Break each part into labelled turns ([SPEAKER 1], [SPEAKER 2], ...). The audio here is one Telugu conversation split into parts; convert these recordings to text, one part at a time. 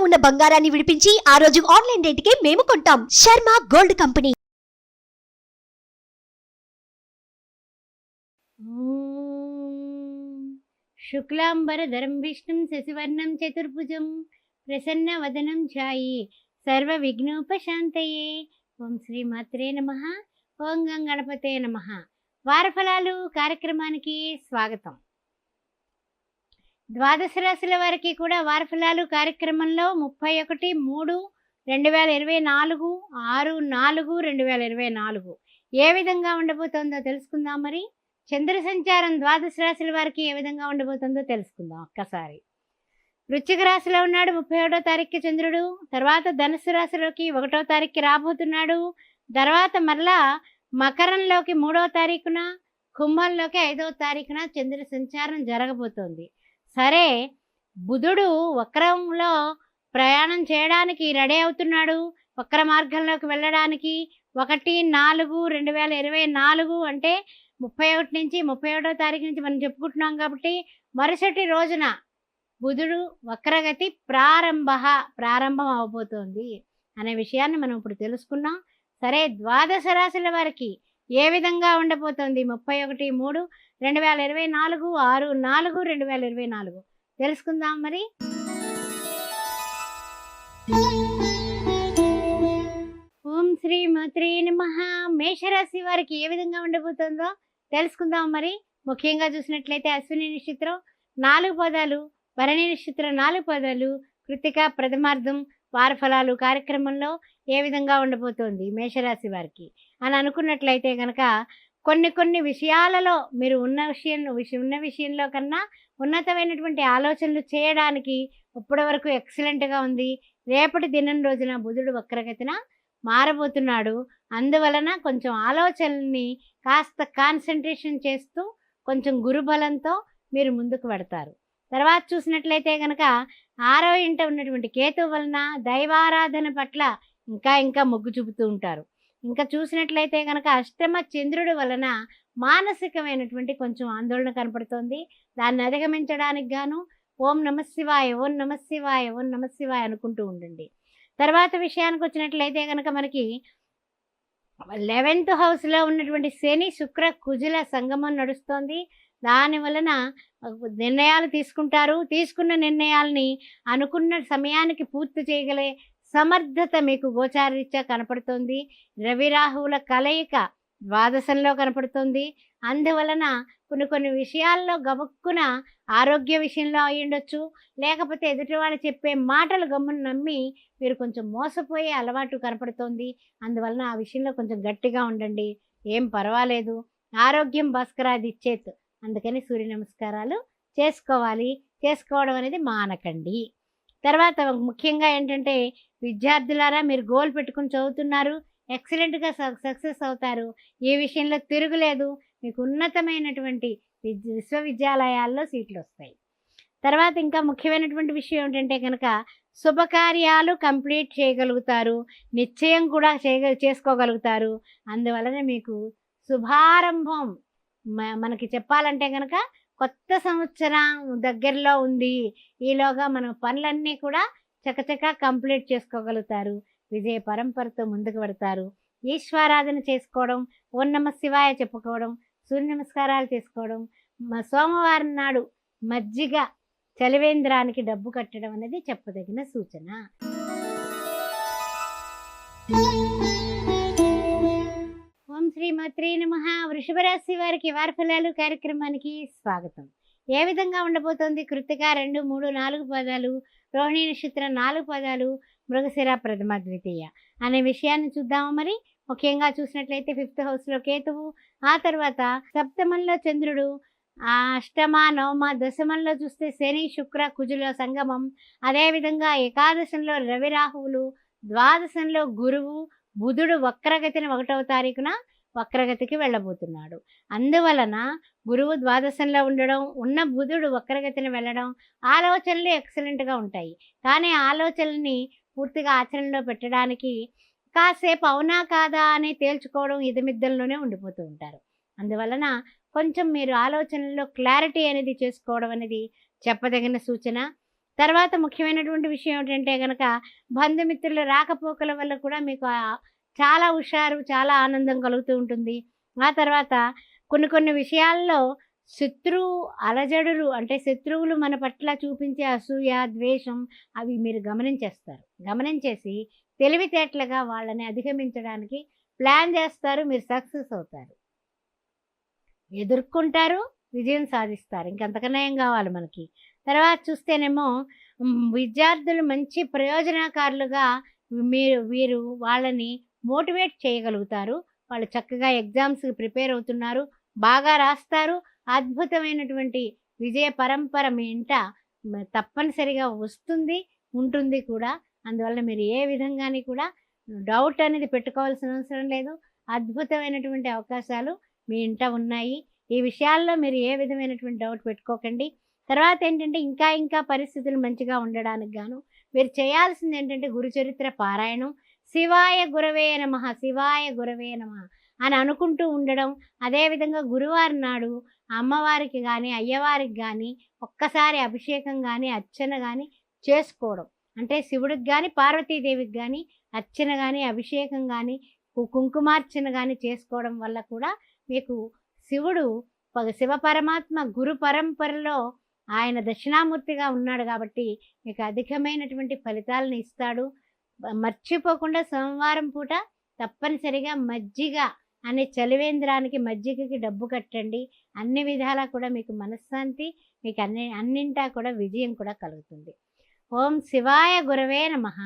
[SPEAKER 1] ఉన్న బంగారాన్ని విడిపించి ఆ రోజు ఆన్లైన్ రేటుకే మేము కొంటాం. Sharma gold company.
[SPEAKER 2] శుక్లాంబరధరం విష్ణుం శశివర్ణం చతుర్భుజం ప్రసన్నవదనం ఛాయి సర్వ విఘ్నోపశాంతయే. ఓం శ్రీ మాత్రే నమః. ఓం గం గణపతే నమః. వారఫలాలు కార్యక్రమానికి స్వాగతం. ద్వాదశ రాశుల వారికి కూడా వారఫలాలు కార్యక్రమంలో 31/3/2024 6/4/2024 ఏ విధంగా ఉండబోతోందో తెలుసుకుందాం. మరి చంద్ర సంచారం ద్వాదశ రాశుల వారికి ఏ విధంగా ఉండబోతుందో తెలుసుకుందాం ఒక్కసారి. వృశ్చిక రాశిలో ఉన్నాడు 31వ తారీఖుకి చంద్రుడు. తర్వాత ధనుస్సు రాశిలోకి 1వ తారీఖుకి రాబోతున్నాడు. తర్వాత మరలా మకరంలోకి 3వ తారీఖున, కుంభంలోకి 5వ తారీఖున చంద్ర సంచారం జరగబోతోంది. సరే, బుధుడు వక్రంలో ప్రయాణం చేయడానికి రెడీ అవుతున్నాడు. వక్ర మార్గంలోకి వెళ్ళడానికి 1/4/2024 అంటే 31 నుంచి 31వ తారీఖు నుంచి మనం చెప్పుకుంటున్నాం కాబట్టి మరుసటి రోజున బుధుడు వక్రగతి ప్రారంభం అవబోతోంది అనే విషయాన్ని మనం ఇప్పుడు తెలుసుకున్నాం. సరే, ద్వాదశ రాశుల వారికి ఏ విధంగా ఉండబోతోంది 31/3/2024 6/4/2024 తెలుసుకుందాం. మరి ఓం శ్రీ మాత్రే నమః. మేషరాశి వారికి ఏ విధంగా ఉండబోతుందో తెలుసుకుందాం. మరి ముఖ్యంగా చూసినట్లయితే అశ్విని నక్షత్రం 4 పదాలు, భరణి నక్షత్రం 4 పదాలు, కృత్తిక ప్రథమార్థం వారఫలాలు కార్యక్రమంలో ఏ విధంగా ఉండబోతోంది మేషరాశి వారికి అని అనుకున్నట్లయితే కనుక కొన్ని విషయాలలో మీరు ఉన్న విషయంలో కన్నా ఉన్నతమైనటువంటి ఆలోచనలు చేయడానికి ఇప్పటి వరకు ఎక్సలెంట్గా ఉంది. రేపటి దినం రోజున బుధుడు వక్రగతిన మారబోతున్నాడు. అందువలన కొంచెం ఆలోచనల్ని కాస్త కాన్సన్ట్రేషన్ చేస్తూ కొంచెం గురుబలంతో మీరు ముందుకు పెడతారు. తర్వాత చూసినట్లయితే కనుక 6వ ఇంట ఉన్నటువంటి కేతు వలన దైవారాధన పట్ల ఇంకా మొగ్గు చూపుతూ ఉంటారు. ఇంకా చూసినట్లయితే కనుక అష్టమ చంద్రుడి వలన మానసికమైనటువంటి కొంచెం ఆందోళన కనపడుతోంది. దాన్ని అధిగమించడానికి గాను ఓం నమశివాయ, ఓం నమశివాయ, ఓం నమశివాయ అనుకుంటూ ఉండండి. తర్వాత విషయానికి వచ్చినట్లయితే కనుక మనకి 11th హౌస్లో ఉన్నటువంటి శని శుక్ర కుజుల సంగమం నడుస్తోంది. దాని వలన నిర్ణయాలు తీసుకుంటారు. తీసుకున్న నిర్ణయాల్ని అనుకున్న సమయానికి పూర్తి చేయగలే సమర్థత మీకు గోచారరీత్యా కనపడుతోంది. రవి రాహువుల కలయిక ద్వాదశంలో కనపడుతుంది. అందువలన కొన్ని విషయాల్లో గబుక్కున ఆరోగ్య విషయంలో అయి ఉండొచ్చు, లేకపోతే ఎదుటి వాళ్ళు చెప్పే మాటలు గమ్మున నమ్మి మీరు కొంచెం మోసపోయే అలవాటు కనపడుతోంది. అందువలన ఆ విషయంలో కొంచెం గట్టిగా ఉండండి. ఏం పర్వాలేదు, ఆరోగ్యం భాస్కరాది ఇచ్చేత్. అందుకని సూర్య నమస్కారాలు చేసుకోవడం అనేది మానకండి. తర్వాత ముఖ్యంగా ఏంటంటే విద్యార్థులారా, మీరు గోల్ పెట్టుకుని చదువుతున్నారు, ఎక్సలెంట్గా సక్సెస్ అవుతారు. ఈ విషయంలో తిరుగులేదు. మీకు ఉన్నతమైనటువంటి విశ్వవిద్యాలయాల్లో సీట్లు వస్తాయి. తర్వాత ఇంకా ముఖ్యమైనటువంటి విషయం ఏంటంటే కనుక శుభకార్యాలు కంప్లీట్ చేయగలుగుతారు, నిశ్చయం కూడా చేసుకోగలుగుతారు. అందువలన మీకు శుభారంభం మనకి చెప్పాలంటే కనుక కొత్త సంవత్సరం దగ్గరలో ఉంది. ఈలోగా మనం పనులన్నీ కూడా చకచకా కంప్లీట్ చేసుకోగలుగుతారు. విజయ పరంపరతో ముందుకు పెడతారు. ఈశ్వరాధన చేసుకోవడం, ఓం నమ శివాయ చెప్పుకోవడం, సూర్య నమస్కారాలు చేసుకోవడం, సోమవారం నాడు మజ్జిగ చలివేంద్రానికి డబ్బు కట్టడం అనేది చెప్పదగిన సూచన. ఓం శ్రీ మాత్రే నమః. వృషభ రాశి వారికి వారఫలాలు కార్యక్రమానికి స్వాగతం. ఏ విధంగా ఉండబోతోంది? కృత్తిక 2, 3, 4 పదాలు, రోహిణి నక్షత్రం 4 పదాలు, మృగశిర ప్రథమ ద్వితీయ అనే విషయాన్ని చూద్దాము. మరి ముఖ్యంగా చూసినట్లయితే 5th హౌస్లో కేతువు, ఆ తర్వాత సప్తమంలో చంద్రుడు, అష్టమ నవమ దశమంలో చూస్తే శని శుక్ర కుజుల సంగమం, అదేవిధంగా ఏకాదశంలో రవి రాహువులు, ద్వాదశంలో గురువు, బుధుడు వక్రగతిని 1వ తారీఖున వక్రగతికి వెళ్ళబోతున్నాడు. అందువలన గురువు ద్వాదశంలో ఉండడం, ఉన్న బుధుడు వక్రగతిని వెళ్ళడం, ఆలోచనలు ఎక్సలెంట్గా ఉంటాయి. కానీ ఆలోచనల్ని పూర్తిగా ఆచరణలో పెట్టడానికి కాసేపు అవునా కాదా అని తేల్చుకోవడం ఇదమిద్దల్లోనే ఉండిపోతూ ఉంటారు. అందువలన కొంచెం మీరు ఆలోచనల్లో క్లారిటీ అనేది చేసుకోవడం అనేది చెప్పదగిన సూచన. తర్వాత ముఖ్యమైనటువంటి విషయం ఏమిటంటే గనక బంధుమిత్రుల రాకపోకల వల్ల కూడా మీకు చాలా హుషారు, చాలా ఆనందం కలుగుతూ ఉంటుంది. ఆ తర్వాత కొన్ని విషయాల్లో శత్రువు అలజడులు అంటే శత్రువులు మన పట్ల చూపించే అసూయ, ద్వేషం అవి మీరు గమనించేస్తారు. గమనించేసి తెలివితేటలుగా వాళ్ళని అధిగమించడానికి ప్లాన్ చేస్తారు. మీరు సక్సెస్ అవుతారు. ఎదుర్కొంటారు, విజయం సాధిస్తారు. ఇంకంతకన్నా ఏం కావాలి మనకి. తర్వాత చూస్తేనేమో విద్యార్థులు మంచి ప్రయోజనకారులుగా వీరు వాళ్ళని మోటివేట్ చేయగలుగుతారు. వాళ్ళు చక్కగా ఎగ్జామ్స్‌కి ప్రిపేర్ అవుతున్నారు. బాగా రాస్తారు. అద్భుతమైనటువంటి విజయ పరంపర మీ ఇంట తప్పనిసరిగా వస్తుంది, ఉంటుంది కూడా. అందువల్ల మీరు ఏ విధంగాని కూడా డౌట్ అనేది పెట్టుకోవాల్సిన అవసరం లేదు. అద్భుతమైనటువంటి అవకాశాలు మీ ఇంట ఉన్నాయి. ఈ విషయాల్లో మీరు ఏ విధమైనటువంటి డౌట్ పెట్టుకోకండి. తర్వాత ఏంటంటే ఇంకా పరిస్థితులు మంచిగా ఉండడానికి గాను మీరు చేయాల్సింది ఏంటంటే గురుచరిత్ర పారాయణం, శివాయ గురవే నమః, శివాయ గురవే నమః అని అనుకుంటూ ఉండడం. అదేవిధంగా గురువారం నాడు అమ్మవారికి కానీ, అయ్యవారికి కానీ ఒక్కసారి అభిషేకం కానీ, అర్చన కానీ చేసుకోవడం. అంటే శివుడికి కానీ, పార్వతీదేవికి కానీ అర్చన కానీ, అభిషేకం కానీ, కుంకుమార్చన కానీ చేసుకోవడం వల్ల కూడా మీకు శివుడు శివ పరమాత్మ గురు పరంపరలో ఆయన దక్షిణామూర్తిగా ఉన్నాడు కాబట్టి మీకు అధికమైనటువంటి ఫలితాలను ఇస్తాడు. మర్చిపోకుండా సోమవారం పూట తప్పనిసరిగా మజ్జిగ అనే చలివేంద్రానికి మజ్జిగకి డబ్బు కట్టండి. అన్ని విధాలా కూడా మీకు మనశ్శాంతి, మీకు అన్నింటా కూడా విజయం కూడా కలుగుతుంది. ఓం శివాయ గురవే నమః.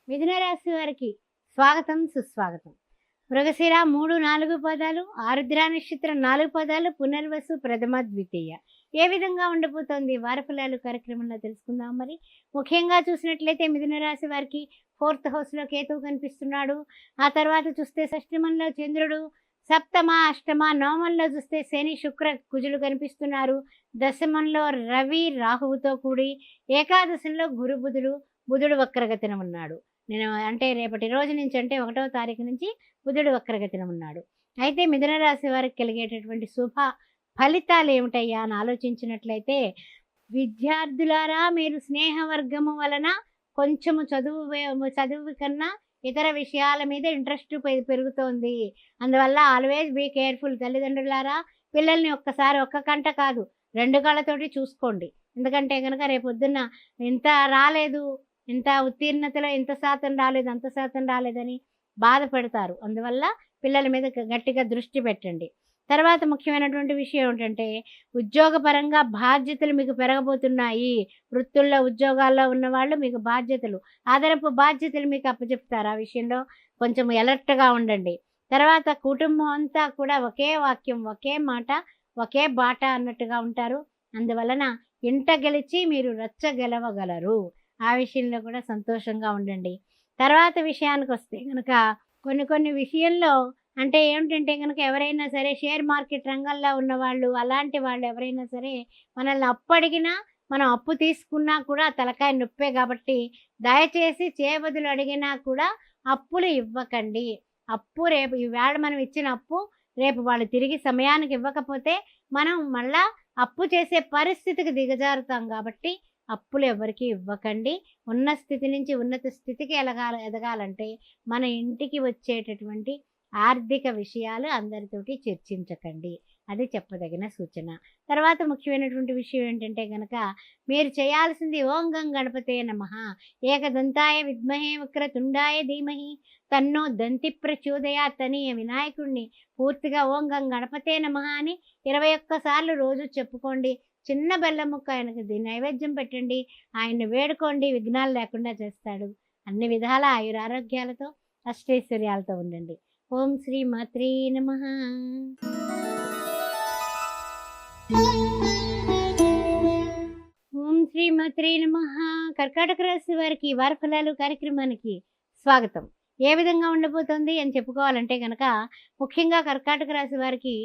[SPEAKER 2] మిథున రాశి వారికి స్వాగతం, సుస్వాగతం. మృగశిర 3, 4 పదాలు, ఆరుద్ర నక్షత్రం 4 పదాలు, పునర్వసు ప్రథమ, ద్వితీయ. ఏ విధంగా ఉండబోతోంది వారఫలాలు కార్యక్రమంలో తెలుసుకుందాం. మరి ముఖ్యంగా చూసినట్లయితే మిథున రాశి వారికి 4th హౌస్లో కేతువు కనిపిస్తున్నాడు. ఆ తర్వాత చూస్తే షష్టమంలో చంద్రుడు, సప్తమ, అష్టమ, నవమంలో చూస్తే శని, శుక్ర, కుజులు కనిపిస్తున్నారు. దశమంలో రవి, రాహువుతో కూడి, ఏకాదశంలో గురు, బుధుడు వక్రగతిన ఉన్నాడు. నేను అంటే రేపటి రోజు నుంచి అంటే 1వ తారీఖు నుంచి బుధుడు వక్రగతిన ఉన్నాడు. అయితే మిథున రాశి వారికి కలిగేటటువంటి శుభ ఫలితాలు ఏమిటయ్యా అని ఆలోచించినట్లయితే, విద్యార్థులారా మీరు స్నేహవర్గము వలన కొంచెము చదువు కన్నా ఇతర విషయాల మీద ఇంట్రెస్ట్ పెరుగుతోంది. అందువల్ల ఆల్వేస్ బీ కేర్ఫుల్. తల్లిదండ్రులారా పిల్లల్ని ఒక్కసారి ఒక్క కంట కాదు 2 కళ్ళతోటి చూసుకోండి. ఎందుకంటే కనుక రేపొద్దున్న ఇంత రాలేదు, ఇంత ఉత్తీర్ణతలో ఇంత శాతం రాలేదు, అంత శాతం రాలేదని బాధపడతారు. అందువల్ల పిల్లల మీద గట్టిగా దృష్టి పెట్టండి. తర్వాత ముఖ్యమైనటువంటి విషయం ఏంటంటే, ఉద్యోగపరంగా బాధ్యతలు మీకు పెరగబోతున్నాయి. వృత్తుల్లో ఉద్యోగాల్లో ఉన్నవాళ్ళు మీకు బాధ్యతలు, అదనపు బాధ్యతలు మీకు అప్పచెప్తారు. ఆ విషయంలో కొంచెం ఎలర్ట్గా ఉండండి. తర్వాత కుటుంబం అంతా కూడా ఒకే వాక్యం, ఒకే మాట, ఒకే బాట అన్నట్టుగా ఉంటారు. అందువలన ఇంట గెలిచి మీరు రచ్చ గెలవగలరు. ఆ విషయంలో కూడా సంతోషంగా ఉండండి. తర్వాత విషయానికి వస్తే కనుక కొన్ని విషయంలో అంటే ఏమిటంటే కనుక ఎవరైనా సరే షేర్ మార్కెట్ రంగంలో ఉన్నవాళ్ళు, అలాంటి వాళ్ళు ఎవరైనా సరే మనల్ని అప్పు అడిగినా, మనం అప్పు తీసుకున్నా కూడా తలకాయ నొప్పే కాబట్టి దయచేసి చేబదులు అడిగినా కూడా అప్పులు ఇవ్వకండి. అప్పు రేపు ఈవేళ మనం ఇచ్చిన అప్పు రేపు వాళ్ళు తిరిగి సమయానికి ఇవ్వకపోతే మనం మళ్ళా అప్పు చేసే పరిస్థితికి దిగజారుతాం కాబట్టి అప్పులు ఎవరికి ఇవ్వకండి. ఉన్న స్థితి నుంచి ఉన్నత స్థితికి ఎదగాలంటే మన ఇంటికి వచ్చేటటువంటి ఆర్థిక విషయాలు అందరితోటి చర్చించకండి. అది చెప్పదగిన సూచన. తర్వాత ముఖ్యమైనటువంటి విషయం ఏంటంటే కనుక మీరు చేయాల్సింది ఓం గం గణపతే నమః, ఏకదంతాయ విద్మహే వక్రతుండాయ ధీమహి తన్నో దంతి ప్రచోదయాత్ అని వినాయకుడిని పూర్తిగా ఓం గం గణపతే నమః అని 21 సార్లు రోజు చెప్పుకోండి. చిన్న బెల్లం ముక్క ఆయనకు నైవేద్యం పెట్టండి. ఆయన్ని వేడుకోండి, విఘ్నాలు లేకుండా చేస్తాడు. అన్ని విధాల ఆయురారోగ్యాలతో అష్టైశ్వర్యాలతో ఉండండి. ఓం శ్రీ మాత్రే నమః. ఓం శ్రీ మాత్రే నమః. కర్కాటక రాశి వారికి వారఫలాలు కార్యక్రమానికి స్వాగతం. ఏ విధంగా ఉండబోతోంది అని చెప్పుకోవాలంటే కనుక ముఖ్యంగా కర్కాటక రాశి వారికి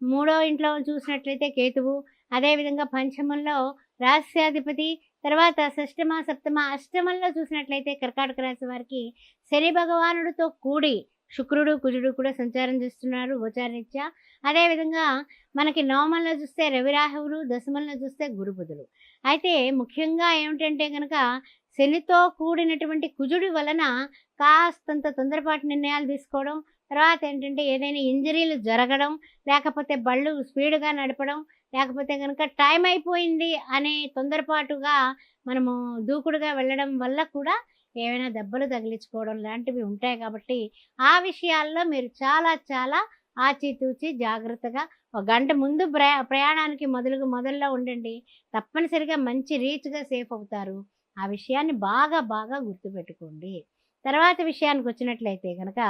[SPEAKER 2] 3వ ఇంట్లో చూసినట్లయితే కేతువు, అదేవిధంగా పంచమంలో రాస్యాధిపతి, తర్వాత షష్టమ, సప్తమ, అష్టమంలో చూసినట్లయితే కర్కాటక రాశి వారికి శని భగవానుడితో కూడి శుక్రుడు కుజుడు కూడా సంచారం చేస్తున్నారు గోచారరీత్యా. అదేవిధంగా మనకి నవమంలో చూస్తే రవి రాహువులు, దశమంలో చూస్తే గురు బుధులు. అయితే ముఖ్యంగా ఏమిటంటే గనక శనితో కూడినటువంటి కుజుడి వలన కాస్తంత తొందరపాటు నిర్ణయాలు తీసుకోవడం, తర్వాత ఏంటంటే ఏదైనా ఇంజరీలు జరగడం, లేకపోతే బళ్ళు స్పీడ్‌గా నడపడం, లేకపోతే గనక టైం అయిపోయింది అనే తొందరపాటుగా మనము దూకుడుగా వెళ్ళడం వల్ల కూడా ఏవైనా దెబ్బలు తగిలించుకోవడం లాంటివి ఉంటాయి కాబట్టి, ఆ విషయాల్లో మీరు చాలా చాలా ఆచితూచి జాగ్రత్తగా ఒక గంట ముందు ప్రయాణానికి మొదల్లో ఉండండి. తప్పనిసరిగా మంచి రీచ్‌గా సేఫ్ అవుతారు. ఆ విషయాన్ని బాగా బాగా గుర్తుపెట్టుకోండి. తర్వాత విషయానికొచ్చినట్లయితే గనక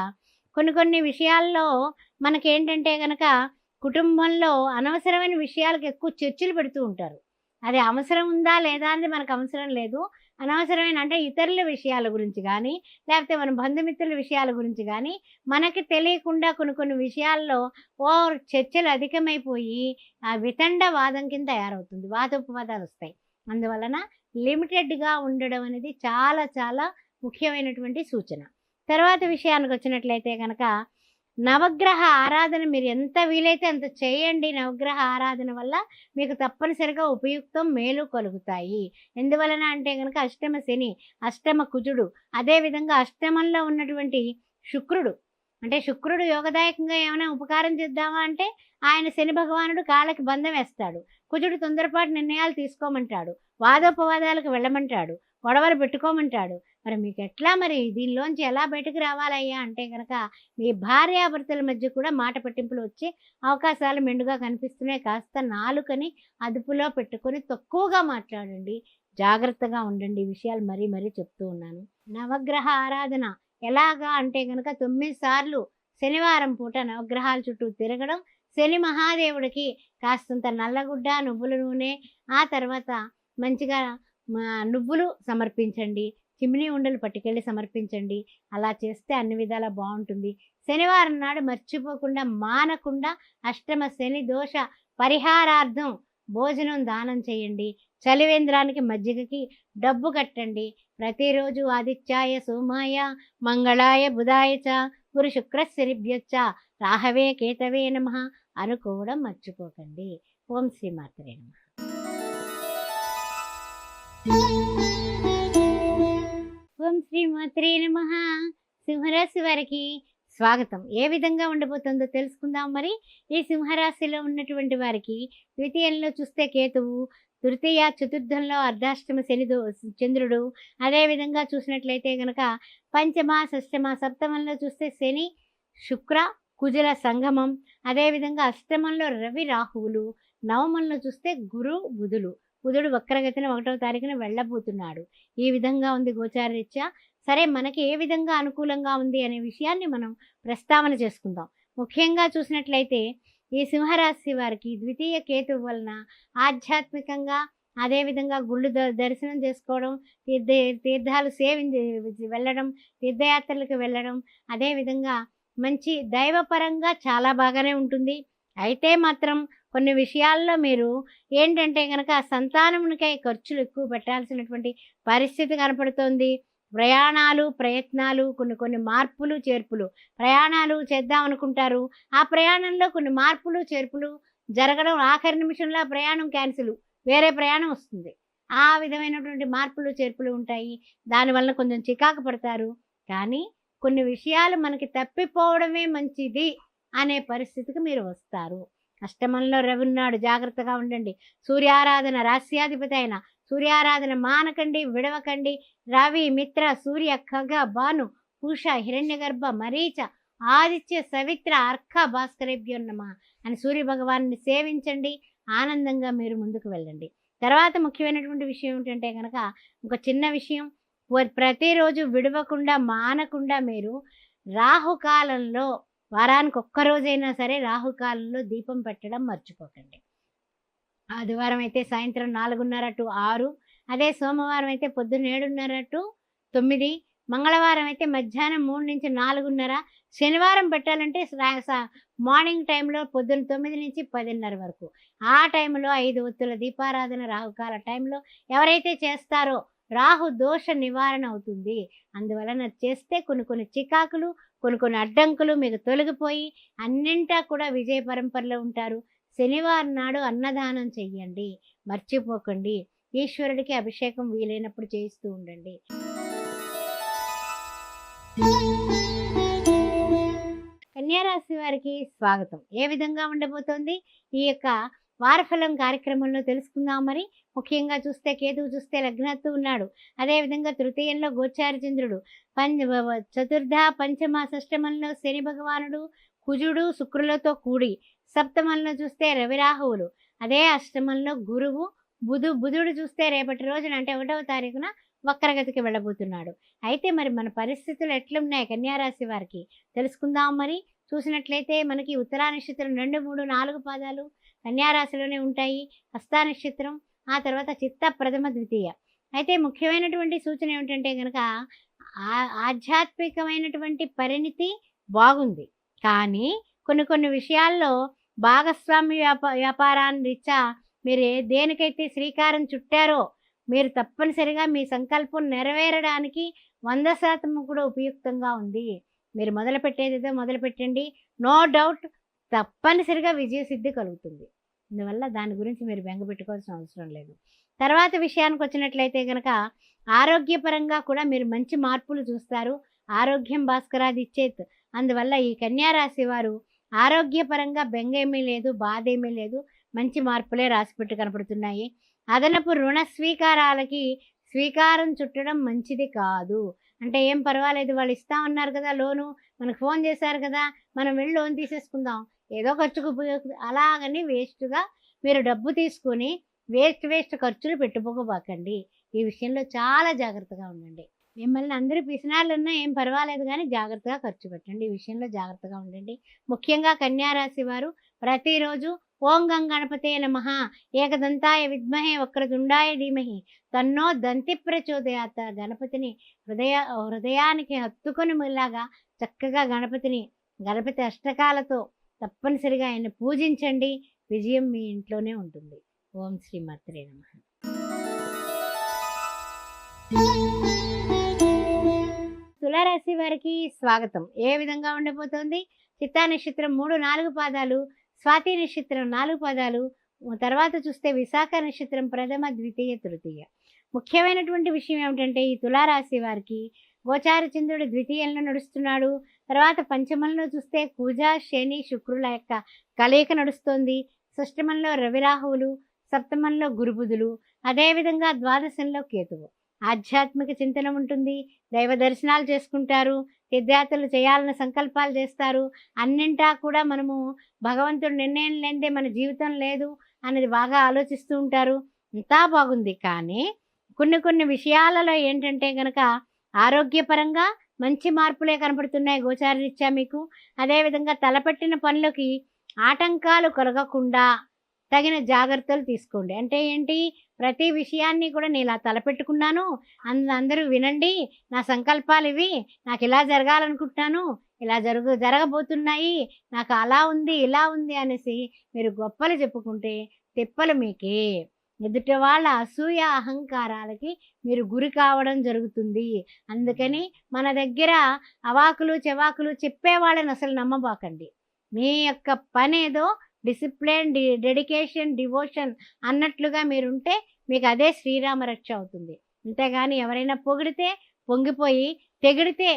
[SPEAKER 2] కొన్ని కొన్ని విషయాల్లో మనకేంటంటే గనక కుటుంబంలో అనవసరమైన విషయాలకు ఎక్కువ చర్చలు పెడుతూ ఉంటారు. అది అవసరం ఉందా లేదా అనేది మనకు అవసరం లేదు. అనవసరమైన అంటే ఇతరుల విషయాల గురించి గానీ, లేకపోతే మన బంధుమిత్రుల విషయాల గురించి గానీ, మనకి తెలియకుండా కొన్ని కొన్ని విషయాల్లో చర్చలు అధికమైపోయి వితండవాదం కింద తయారవుతుంది. వాదోపవాదాలొస్తాయి. అందువలన లిమిటెడ్‌గా ఉండడం అనేది చాలా చాలా ముఖ్యమైనటువంటి సూచన. తర్వాత విషయానికొచ్చినట్లయితే గనక నవగ్రహ ఆరాధన మీరు ఎంత వీలైతే అంత చేయండి. నవగ్రహ ఆరాధన వల్ల మీకు తప్పనిసరిగా ఉపయుక్తం, మేలు కలుగుతాయి. ఎందువలన అంటే గనక అష్టమ శని, అష్టమ కుజుడు, అదేవిధంగా అష్టమంలో ఉన్నటువంటి శుక్రుడు. అంటే శుక్రుడు యోగదాయకంగా ఏమైనా ఉపకారం చేద్దామా అంటే ఆయన శని భగవానుడు కాళ్ళకి బంధం వేస్తాడు. కుజుడు తొందరపాటు నిర్ణయాలు తీసుకోమంటాడు. వాదోపవాదాలకు వెళ్ళమంటాడు. గొడవలు పెట్టుకోమంటాడు. మరి మీకెట్లా మరి దీనిలోంచి ఎలా బయటకు రావాలయ్యా అంటే గనక మీ భార్యాభర్తల మధ్య కూడా మాట పట్టింపులు వచ్చే అవకాశాలు మెండుగా కనిపిస్తున్నాయి. కాస్త నాలుకని అదుపులో పెట్టుకొని తక్కువగా మాట్లాడండి. జాగ్రత్తగా ఉండండి. ఈ విషయాలు మరీ మరీ చెప్తూ ఉన్నాను. నవగ్రహ ఆరాధన ఎలాగా అంటే గనక 9 సార్లు శనివారం పూట నవగ్రహాల చుట్టూ తిరగడం, శని మహాదేవుడికి కాస్తంత నల్లగుడ్డ, నువ్వుల నూనె, ఆ తర్వాత మంచిగా నువ్వులు సమర్పించండి. చిమినీ ఉండలు పట్టుకెళ్ళి సమర్పించండి. అలా చేస్తే అన్ని విధాలా బావుంటుంది. శనివారం నాడు మర్చిపోకుండా మానకుండా అష్టమ శని దోష పరిహారార్థం భోజనం దానం చేయండి. చలివేంద్రానికి మజ్జిగకి డబ్బు కట్టండి. ప్రతిరోజు ఆదిత్యాయ సోమాయ మంగళాయ బుధాయ చ గురు శుక్ర శనిభ్యశ్చ రాహవే కేతవే నమః అనుకోవడం మర్చిపోకండి. ఓం శ్రీ మాత్రే నమః. ఓం శ్రీ మాత్రే నమః. సింహరాశి వారికి స్వాగతం. ఏ విధంగా ఉండబోతుందో తెలుసుకుందాం. మరి ఈ సింహరాశిలో ఉన్నటువంటి వారికి ద్వితీయంలో చూస్తే కేతువు, తృతీయ చతుర్థంలో అర్ధాష్టమ చంద్రుడు, అదేవిధంగా చూసినట్లయితే గనక పంచమ షష్టమ సప్తమంలో చూస్తే శని శుక్ర కుజుల సంగమం, అదేవిధంగా అష్టమంలో రవి రాహువులు, నవమంలో చూస్తే గురు బుధులు. బుధుడు వక్రగతిన 1వ తారీఖున వెళ్ళబోతున్నాడు. ఈ విధంగా ఉంది గోచారరీత్యా. సరే, మనకి ఏ విధంగా అనుకూలంగా ఉంది అనే విషయాన్ని మనం ప్రస్తావన చేసుకుందాం. ముఖ్యంగా చూసినట్లయితే ఈ సింహరాశి వారికి ద్వితీయ కేతువు వలన ఆధ్యాత్మికంగా, అదేవిధంగా గుళ్ళు దర్శనం చేసుకోవడం, తీర్థాలు వెళ్ళడం, తీర్థయాత్రలకు వెళ్ళడం, అదేవిధంగా మంచి దైవపరంగా చాలా బాగానే ఉంటుంది. అయితే మాత్రం కొన్ని విషయాల్లో మీరు ఏంటంటే గనక సంతానమునికై ఖర్చులు ఎక్కువ పెట్టాల్సినటువంటి పరిస్థితి కనపడుతోంది. ప్రయత్నాలు, కొన్ని మార్పులు చేర్పులు. ప్రయాణాలు చేద్దాం అనుకుంటారు. ఆ ప్రయాణంలో కొన్ని మార్పులు చేర్పులు జరగడం, ఆఖరి నిమిషంలో ఆ ప్రయాణం క్యాన్సిల్, వేరే ప్రయాణం వస్తుంది. ఆ విధమైనటువంటి మార్పులు చేర్పులు ఉంటాయి. దానివల్ల కొంచెం చికాకు పడతారు. కానీ కొన్ని విషయాలు మనకి తప్పిపోవడమే మంచిది అనే పరిస్థితికి మీరు వస్తారు. అష్టమంలో రవి ఉన్నాడు, జాగ్రత్తగా ఉండండి. సూర్యారాధన, రాస్యాధిపతి అయిన సూర్యారాధన మానకండి, విడవకండి. రవి, మిత్ర, సూర్య, ఖగ, భాను, పూష, హిరణ్యగర్భ, మరీచ, ఆదిత్య, సవిత్ర, అర్క, భాస్కరేభ్యో నమః అని సూర్య భగవాన్ని సేవించండి. ఆనందంగా మీరు ముందుకు వెళ్ళండి. తర్వాత ముఖ్యమైనటువంటి విషయం ఏమిటంటే కనుక ఒక చిన్న విషయం, ప్రతిరోజు విడవకుండా మానకుండా మీరు రాహుకాలంలో వారానికి ఒక్కరోజైనా సరే రాహుకాలంలో దీపం పెట్టడం మర్చిపోకండి. ఆదివారం అయితే సాయంత్రం 4:30 to 6, అదే సోమవారం అయితే పొద్దున్న 7:30 to 9, మంగళవారం అయితే మధ్యాహ్నం 3 నుంచి 4:30, శనివారం పెట్టాలంటే మార్నింగ్ టైంలో పొద్దున్న 9 నుంచి 10:30 వరకు. ఆ టైంలో 5 ఒత్తుల దీపారాధన రాహుకాల టైంలో ఎవరైతే చేస్తారో రాహు దోష నివారణ అవుతుంది. అందువలన చేస్తే కొన్ని చికాకులు, కొన్ని కొన్ని అడ్డంకులు మీకు తొలగిపోయి అన్నింటా కూడా విజయ పరంపరలో ఉంటారు. శనివారం నాడు అన్నదానం చెయ్యండి, మర్చిపోకండి. ఈశ్వరుడికి అభిషేకం వీలైనప్పుడు చేయిస్తూ ఉండండి. కన్యారాశి వారికి స్వాగతం. ఏ విధంగా ఉండబోతోంది ఈ యొక్క వారఫలం కార్యక్రమంలో తెలుసుకుందాం. మరి ముఖ్యంగా చూస్తే కేతువు చూస్తే లగ్నత్తు ఉన్నాడు. అదేవిధంగా తృతీయంలో గోచార చంద్రుడు, చతుర్థ పంచమ షష్టమంలో శని భగవానుడు, కుజుడు శుక్రులతో కూడి, సప్తమంలో చూస్తే రవిరాహువులు, అదే అష్టమంలో గురువు, బుధుడు చూస్తే రేపటి రోజున అంటే 1వ తారీఖున వక్రగతికి వెళ్ళబోతున్నాడు. అయితే మరి మన పరిస్థితులు ఎట్లున్నాయి కన్యారాశి వారికి తెలుసుకుందాం. మరి చూసినట్లయితే మనకి ఉత్తరా నక్షత్రం 2, 3, 4 పాదాలు కన్యారాశిలోనే ఉంటాయి. హస్తా నక్షత్రం, ఆ తర్వాత చిత్త ప్రథమ ద్వితీయ. అయితే ముఖ్యమైనటువంటి సూచన ఏమిటంటే కనుక ఆధ్యాత్మికమైనటువంటి పరిణితి బాగుంది, కానీ కొన్ని విషయాల్లో భాగస్వామ్య వ్యాపారాన్ని రీత్యా మీరు దేనికైతే శ్రీకారం చుట్టారో మీరు తప్పనిసరిగా మీ సంకల్పం నెరవేరడానికి 100% కూడా ఉపయుక్తంగా ఉంది. మీరు మొదలుపెట్టేదేదో మొదలుపెట్టండి, నో డౌట్ తప్పనిసరిగా విజయసిద్ధి కలుగుతుంది. అందువల్ల దాని గురించి మీరు బెంగ పెట్టుకోవాల్సిన అవసరం లేదు. తర్వాత విషయానికి వచ్చినట్లయితే కనుక ఆరోగ్యపరంగా కూడా మీరు మంచి మార్పులు చూస్తారు. ఆరోగ్యం భాస్కరాది ఇచ్చేత్. అందువల్ల ఈ కన్యారాశి వారు ఆరోగ్యపరంగా బెంగ ఏమీ లేదు, బాధ ఏమీ లేదు, మంచి మార్పులే రాసిపెట్టు కనపడుతున్నాయి. అదనపు రుణ స్వీకారాలకి శ్రీకారం చుట్టడం మంచిది కాదు. అంటే ఏం పర్వాలేదు, వాళ్ళు ఇస్తా ఉన్నారు కదా లోను, మనకు ఫోన్ చేశారు కదా, మనం వెళ్ళి లోన్ తీసేసుకుందాం, ఏదో ఖర్చుకు అలాగని వేస్ట్గా మీరు డబ్బు తీసుకొని వేస్ట్ ఖర్చులు పెట్టుకోబాకండి. ఈ విషయంలో చాలా జాగ్రత్తగా ఉండండి. మిమ్మల్ని అందరూ పిసినాళ్ళున్నా ఏం పర్వాలేదు, కానీ జాగ్రత్తగా ఖర్చు పెట్టండి. ఈ విషయంలో జాగ్రత్తగా ఉండండి. ముఖ్యంగా కన్యారాశి వారు ప్రతిరోజు ఓం గం గణపతే నమః, ఏకదంతాయ విద్మహే వక్రతుండాయ ధీమహి తన్నో దంతి ప్రచోదయాత. గణపతిని హృదయానికి హత్తుకొని ఇలాగా చక్కగా గణపతి అష్టకాలతో తప్పనిసరిగా ఆయన పూజించండి. విజయం మీ ఇంట్లోనే ఉంటుంది. ఓం శ్రీ మాత్రే నమః. తులారాశి వారికి స్వాగతం. ఏ విధంగా ఉండబోతోంది? చిత్తా నక్షత్రం 3, 4 పాదాలు, స్వాతి నక్షత్రం 4 పాదాలు, తర్వాత చూస్తే విశాఖ నక్షత్రం ప్రథమ ద్వితీయ తృతీయ. ముఖ్యమైనటువంటి విషయం ఏమిటంటే ఈ తులారాశి వారికి గోచార చంద్రుడు ద్వితీయంలో నడుస్తున్నాడు. తర్వాత పంచమంలో చూస్తే కుజ శని శుక్రుల యొక్క కలయిక నడుస్తోంది. షష్టమంలో రవిరాహువులు, సప్తమంలో గురుబుధులు, అదేవిధంగా ద్వాదశంలో కేతువు. ఆధ్యాత్మిక చింతన ఉంటుంది, దైవ దర్శనాలు చేసుకుంటారు, తీర్థయాత్రలు చేయాలన్న సంకల్పాలు చేస్తారు. అన్నింటా కూడా మనము భగవంతుడు నిర్ణయం లేనిదే మన జీవితం లేదు అనేది బాగా ఆలోచిస్తూ ఉంటారు. అంతా బాగుంది, కానీ కొన్ని విషయాలలో ఏంటంటే కనుక ఆరోగ్యపరంగా మంచి మార్పులే కనపడుతున్నాయి గోచారరీత్యా మీకు. అదేవిధంగా తలపెట్టిన పనులకి ఆటంకాలు కలగకుండా తగిన జాగ్రత్తలు తీసుకోండి. అంటే ఏంటి, ప్రతి విషయాన్ని కూడా నేను ఇలా తలపెట్టుకున్నాను, అందరూ వినండి, నా సంకల్పాలు ఇవి, నాకు ఇలా జరగాలనుకుంటున్నాను, ఇలా జరగబోతున్నాయి, నాకు అలా ఉంది ఇలా ఉంది అనేసి మీరు గొప్పలు చెప్పుకుంటే తిప్పలు మీకే. ఎదుటి వాళ్ళ అసూయ అహంకారాలకి మీరు గురి కావడం జరుగుతుంది. అందుకని మన దగ్గర అవాకులు చెవాకులు చెప్పేవాళ్ళని అసలు నమ్మబాకండి. మీ యొక్క పని ఏదో డిసిప్లిన్, డెడికేషన్, డివోషన్ అన్నట్లుగా మీరుంటే మీకు అదే శ్రీరామ రక్ష అవుతుంది. అంతేగాని ఎవరైనా పొగిడితే పొంగిపోయి, తెగిడితే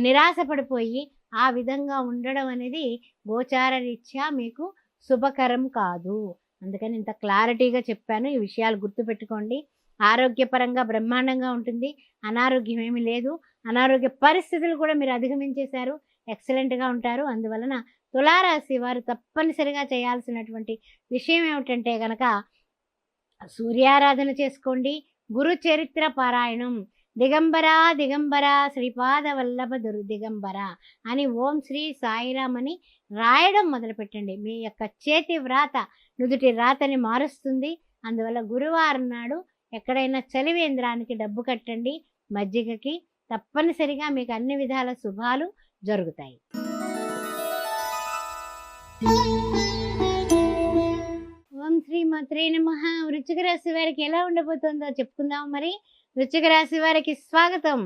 [SPEAKER 2] నిరాశపడిపోయి ఆ విధంగా ఉండడం అనేది గోచార రీత్యా మీకు శుభకరం కాదు. అందుకని ఇంత క్లారిటీగా చెప్పాను. ఈ విషయాలు గుర్తుపెట్టుకోండి. ఆరోగ్యపరంగా బ్రహ్మాండంగా ఉంటుంది, అనారోగ్యం ఏమీ లేదు. అనారోగ్య పరిస్థితులు కూడా మీరు అధిగమించేశారు, ఎక్సలెంట్గా ఉంటారు. అందువలన తులారాశి వారు తప్పనిసరిగా చేయాల్సినటువంటి విషయం ఏమిటంటే కనుక సూర్యారాధన చేసుకోండి, గురు చరిత్ర పారాయణం, దిగంబర శ్రీపాద వల్లభ దిగంబర అని ఓం శ్రీ సాయిరామ్ అని రాయడం మొదలుపెట్టండి. మీ యొక్క చేతి వ్రాత నుదుటి రాతని మారుస్తుంది. అందువల్ల గురువారం నాడు ఎక్కడైనా చలివేంద్రానికి డబ్బు కట్టండి, మజ్జిగకి. తప్పనిసరిగా మీకు అన్ని విధాల శుభాలు జరుగుతాయి. ఓం శ్రీ మాత్రే నమః. వృశ్చిక రాశి వారికి ఎలా ఉండబోతుందో చెప్పుకుందాం. మరి వృశ్చిక రాశి వారికి స్వాగతం.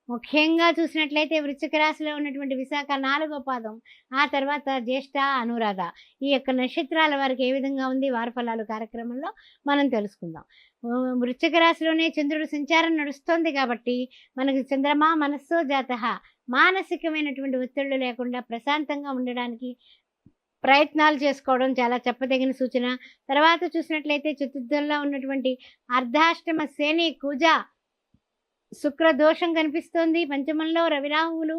[SPEAKER 2] ముఖ్యంగా చూసినట్లయితే వృశ్చిక రాశిలో ఉన్నటువంటి విశాఖ 4వ పాదం, ఆ తర్వాత జ్యేష్ఠ, అనురాధ, ఈ యొక్క నక్షత్రాల వారికి ఏ విధంగా ఉంది వార ఫలాలు కార్యక్రమంలో మనం తెలుసుకుందాం. వృశ్చిక రాశిలోనే చంద్రుడు సంచారం నడుస్తోంది కాబట్టి మనకి చంద్రమా మనస్సో జాతః, మానసికమైనటువంటి ఒత్తిళ్లు లేకుండా ప్రశాంతంగా ఉండడానికి ప్రయత్నాలు చేసుకోవడం చాలా చెప్పదగిన సూచన. తర్వాత చూసినట్లయితే చతుర్థంలో ఉన్నటువంటి అర్ధాష్టమ శని, కుజ, శుక్ర దోషం కనిపిస్తోంది. పంచమంలో రవిరాహువులు,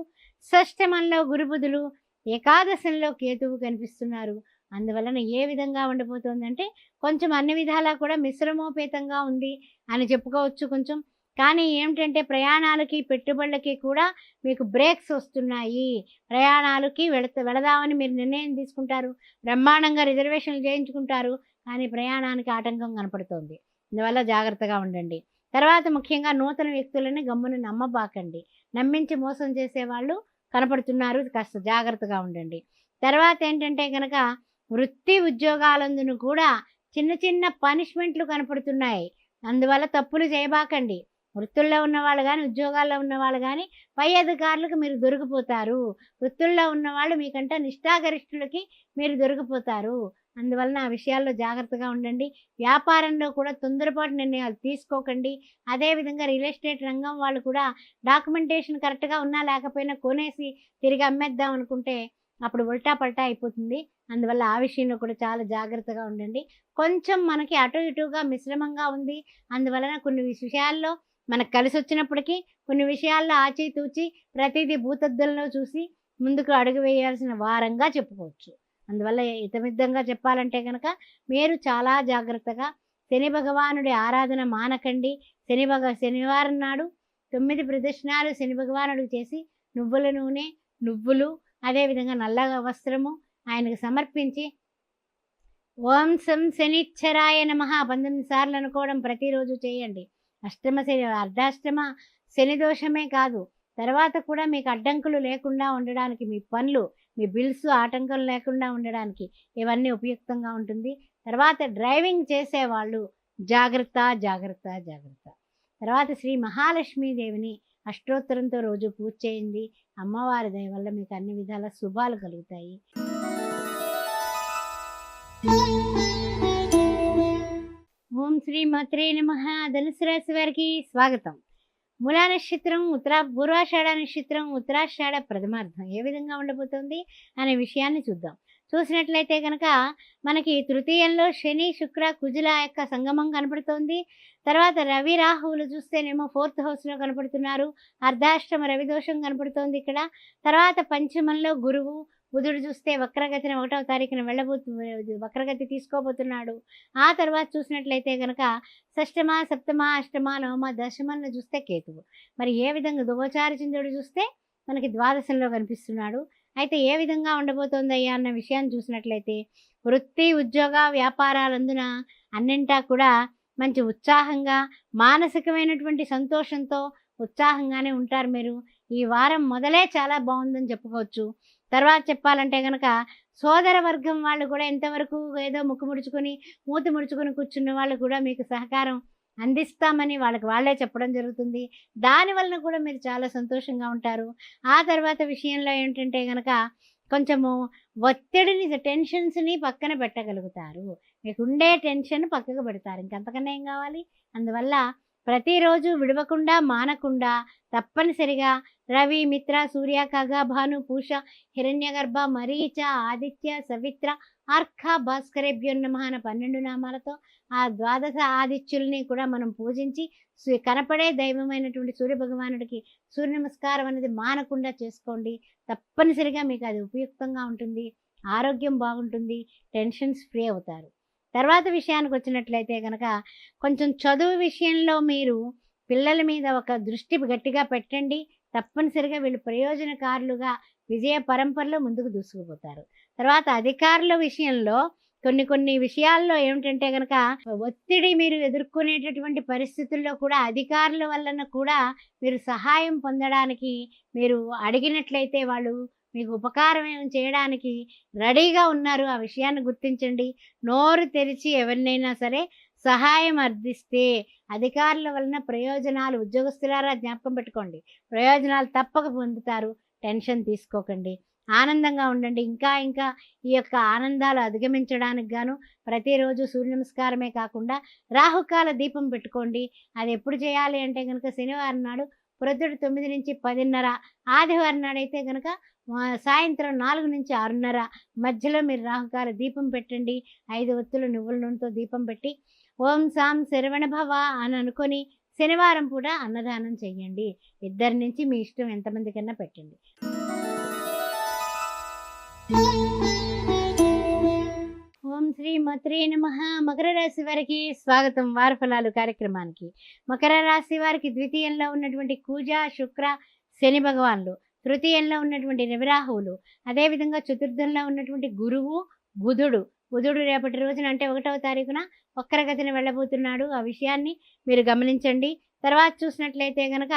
[SPEAKER 2] షష్టమంలో గురుబుధులు, ఏకాదశంలో కేతువు కనిపిస్తున్నారు. అందువలన ఏ విధంగా ఉండబోతోందంటే కొంచెం అన్ని విధాలా కూడా మిశ్రమోపేతంగా ఉంది అని చెప్పుకోవచ్చు కొంచెం. కానీ ఏమిటంటే ప్రయాణాలకి, పెట్టుబడులకి కూడా మీకు బ్రేక్స్ వస్తున్నాయి. ప్రయాణాలకి వెళదామని మీరు నిర్ణయం తీసుకుంటారు, బ్రహ్మాండంగా రిజర్వేషన్లు చేయించుకుంటారు, కానీ ప్రయాణానికి ఆటంకం కనపడుతోంది. అందువల్ల జాగ్రత్తగా ఉండండి. తర్వాత ముఖ్యంగా నూతన వ్యక్తులని గమ్మున నమ్మబాకండి. నమ్మించి మోసం చేసేవాళ్ళు కనపడుతున్నారు, కాస్త జాగ్రత్తగా ఉండండి. తర్వాత ఏంటంటే కనుక వృత్తి ఉద్యోగాలందును కూడా చిన్న చిన్న పనిష్మెంట్లు కనపడుతున్నాయి. అందువల్ల తప్పులు చేయబాకండి. వృత్తుల్లో ఉన్నవాళ్ళు కానీ, ఉద్యోగాల్లో ఉన్నవాళ్ళు కానీ పై అధికారులకు మీరు దొరికిపోతారు. వృత్తుల్లో ఉన్నవాళ్ళు మీకంటే నిష్ఠాగరిష్ఠులకి మీరు దొరికిపోతారు. అందువలన ఆ విషయాల్లో జాగ్రత్తగా ఉండండి. వ్యాపారంలో కూడా తొందరపాటు నిర్ణయాలు తీసుకోకండి. అదేవిధంగా రియల్ ఎస్టేట్ రంగం వాళ్ళు కూడా డాక్యుమెంటేషన్ కరెక్ట్గా ఉన్నా లేకపోయినా కొనేసి తిరిగి అమ్మేద్దాం అనుకుంటే అప్పుడు ఉల్టా పల్టా అయిపోతుంది. అందువల్ల ఆ విషయంలో కూడా చాలా జాగ్రత్తగా ఉండండి. కొంచెం మనకి అటు ఇటుగా మిశ్రమంగా ఉంది. అందువలన కొన్ని విషయాల్లో మనకు కలిసి వచ్చినప్పటికీ కొన్ని విషయాల్లో ఆచితూచి ప్రతిదీ భూతద్దంలో చూసి ముందుకు అడుగు వేయాల్సిన వారంగా చెప్పుకోవచ్చు. అందువల్ల ఇతమిద్దంగా చెప్పాలంటే కనుక మీరు చాలా జాగ్రత్తగా శని భగవానుడి ఆరాధన మానకండి. శనివారం నాడు 9 ప్రదక్షిణాలు శని భగవానుడికి చేసి నువ్వుల నూనె, నువ్వులు, అదేవిధంగా నల్ల వస్త్రము ఆయనకు సమర్పించి ఓం సం శనిచ్చరాయ నమః 19 సార్లు అనుకోవడం ప్రతిరోజు చేయండి. అష్టమ శని, అర్ధాష్టమ శని దోషమే కాదు, తర్వాత కూడా మీకు అడ్డంకులు లేకుండా ఉండడానికి, మీ పనులు, మీ బిల్స్ ఆటంకం లేకుండా ఉండడానికి ఇవన్నీ ఉపయుక్తంగా ఉంటుంది. తర్వాత డ్రైవింగ్ చేసేవాళ్ళు జాగ్రత్త జాగ్రత్త జాగ్రత్త. తర్వాత శ్రీ మహాలక్ష్మీదేవిని అష్టోత్తరంతో రోజు పూజ చేయండి. అమ్మవారి దయ వల్ల మీకు అన్ని విధాల శుభాలు కలుగుతాయి. ఓం శ్రీ మాత్రే నమః. ధనుసు రాశి వారికి స్వాగతం. మూలా నక్షత్రం, పూర్వాషాఢ నక్షత్రం, ఉత్తరాషాఢ ప్రథమార్థం ఏ విధంగా ఉండబోతోంది అనే విషయాన్ని చూద్దాం. చూసినట్లయితే కనుక మనకి తృతీయంలో శని, శుక్ర, కుజుల యొక్క సంగమం కనపడుతోంది. తర్వాత రవి రాహువులు చూస్తేనేమో 4th హౌస్లో కనపడుతున్నారు. అర్ధాష్టమ రవి దోషం కనపడుతోంది ఇక్కడ. తర్వాత పంచమంలో గురువు, బుధుడు చూస్తే వక్రగతిన 1వ తారీఖున వక్రగతి తీసుకోబోతున్నాడు. ఆ తర్వాత చూసినట్లయితే కనుక షష్టమ, సప్తమ, అష్టమ, నవమ, దశమంలో చూస్తే కేతువు. మరి ఏ విధంగా గోచార చంద్రుడు చూస్తే మనకి ద్వాదశంలో కనిపిస్తున్నాడు. అయితే ఏ విధంగా ఉండబోతోందయ్యా అన్న విషయాన్ని చూసినట్లయితే వృత్తి, ఉద్యోగ, వ్యాపారాలందున అన్నింటా కూడా మంచి ఉత్సాహంగా, మానసికమైనటువంటి సంతోషంతో ఉత్సాహంగానే ఉంటారు మీరు. ఈ వారం మొదలే చాలా బాగుందని చెప్పుకోవచ్చు. తర్వాత చెప్పాలంటే కనుక సోదర వర్గం వాళ్ళు కూడా ఎంతవరకు ఏదో ముక్కు ముడుచుకొని, మూతి ముడుచుకొని కూర్చున్న వాళ్ళు కూడా మీకు సహకారం అందిస్తామని వాళ్ళే చెప్పడం జరుగుతుంది. దానివలన కూడా మీరు చాలా సంతోషంగా ఉంటారు. ఆ తర్వాత విషయంలో ఏంటంటే కనుక కొంచెము ఒత్తిడిని, టెన్షన్స్ని పక్కన పెట్టగలుగుతారు. మీకుండే టెన్షన్ పక్కకు పెడతారు, ఇంకంతకన్నా ఏం కావాలి. అందువల్ల ప్రతిరోజు విడవకుండా, మానకుండా తప్పనిసరిగా రవి, మిత్ర, సూర్య, ఖగ, భాను, పూష, హిరణ్యగర్భ, మరీచ, ఆదిత్య, సవిత్ర, అర్క, భాస్కరేభ్యో నమః అన్న 12 నామాలతో ఆ ద్వాదశ ఆదిత్యుల్ని కూడా మనం పూజించి కనపడే దైవమైనటువంటి సూర్య భగవానుడికి సూర్య నమస్కారం అనేది మానకుండా చేసుకోండి. తప్పనిసరిగా మీకు అది ఉపయుక్తంగా ఉంటుంది, ఆరోగ్యం బాగుంటుంది, టెన్షన్స్ ఫ్రీ అవుతారు. తర్వాత విషయానికి వచ్చినట్లయితే కనుక కొంచెం చదువు విషయంలో మీరు పిల్లల మీద ఒక దృష్టి గట్టిగా పెట్టండి. తప్పనిసరిగా వీళ్ళు ప్రయోజనకారులుగా విజయ పరంపరలో ముందుకు దూసుకుపోతారు. తర్వాత అధికారుల విషయంలో కొన్ని విషయాల్లో ఏమిటంటే కనుక ఒత్తిడి మీరు ఎదుర్కొనేటటువంటి పరిస్థితుల్లో కూడా అధికారుల వలన కూడా మీరు సహాయం పొందడానికి మీరు అడిగినట్లయితే వాళ్ళు మీకు ఉపకారం చేయడానికి రెడీగా ఉన్నారు. ఆ విషయాన్ని గుర్తించండి. నోరు తెరిచి ఎవరినైనా సరే సహాయం అర్థిస్తే అధికారుల వలన ప్రయోజనాలు, ఉద్యోగస్తులారా జ్ఞాపకం పెట్టుకోండి, ప్రయోజనాలు తప్పక పొందుతారు. టెన్షన్ తీసుకోకండి, ఆనందంగా ఉండండి. ఇంకా ఇంకా ఈ యొక్క ఆనందాలు అధిగమించడానికి గాను ప్రతిరోజు సూర్య నమస్కారమే కాకుండా రాహుకాల దీపం పెట్టుకోండి. అది ఎప్పుడు చేయాలి అంటే కనుక శనివారం నాడు ప్రొద్దుట 9 నుంచి 10:30, ఆదివారం నాడైతే కనుక సాయంత్రం 4 నుంచి 6:30 మధ్యలో మీరు రాహుకాల దీపం పెట్టండి. 5 ఒత్తులు నువ్వుల నూనెతో దీపం పెట్టి ఓం సాం శరవణ భవ అని అనుకొని శనివారం పూట అన్నదానం చెయ్యండి. 2 నుంచి మీ ఇష్టం ఎంతమందికన్నా పెట్టండి. ఓం శ్రీ మాత్రే నమః. మకర రాశి వారికి స్వాగతం. వార ఫలాలు కార్యక్రమానికి. మకర రాశి వారికి ద్వితీయంలో ఉన్నటువంటి కుజ, శుక్ర, శని భగవాన్లు, తృతీయంలో ఉన్నటువంటి రవి, రాహువులు, అదేవిధంగా చతుర్థంలో ఉన్నటువంటి గురువు, బుధుడు. బుధుడు రేపటి రోజున అంటే 1వ తారీఖున వక్రగతిని వెళ్ళబోతున్నాడు. ఆ విషయాన్ని మీరు గమనించండి. తర్వాత చూసినట్లయితే కనుక